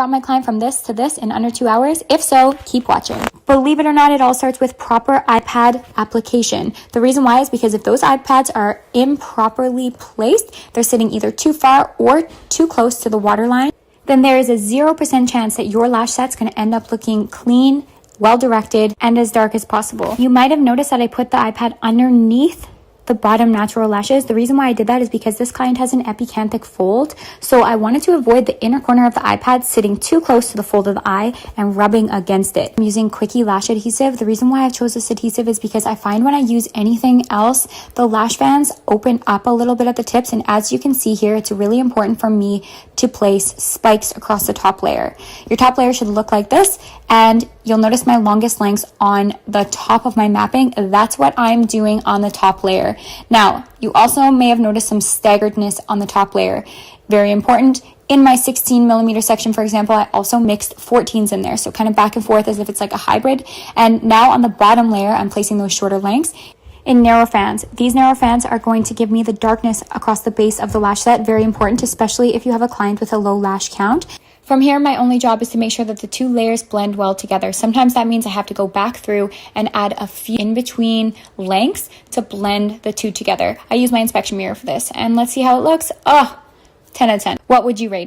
Got my client from this to this in under 2 hours? If so, keep watching. Believe it or not, it all starts with proper iPad application. The reason why is because if those iPads are improperly placed, they're sitting either too far or too close to the waterline, then there is a 0% chance that your lash set's going to end up looking clean, well-directed, and as dark as possible. You might have noticed that I put the iPad underneath the bottom natural lashes. The reason why I did that is because this client has an epicanthic fold, so I wanted to avoid the inner corner of the iPad sitting too close to the fold of the eye and rubbing against it. I'm using Quickie Lash Adhesive. The reason why I chose this adhesive is because I find when I use anything else, the lash bands open up a little bit at the tips, and as you can see here, it's really important for me to place spikes across the top layer. Your top layer should look like this, and you'll notice my longest lengths on the top of my mapping. That's what I'm doing on the top layer. Now, you also may have noticed some staggeredness on the top layer. Very important. In my 16mm section, for example, I also mixed 14s in there. So kind of back and forth as if it's like a hybrid. And now on the bottom layer, I'm placing those shorter lengths in narrow fans. These narrow fans are going to give me the darkness across the base of the lash set. Very important, especially if you have a client with a low lash count. From here, my only job is to make sure that the two layers blend well together. Sometimes that means I have to go back through and add a few in between lengths to blend the two together. I use my inspection mirror for this, and let's see how it looks. Oh, 10 out of 10. What would you rate it?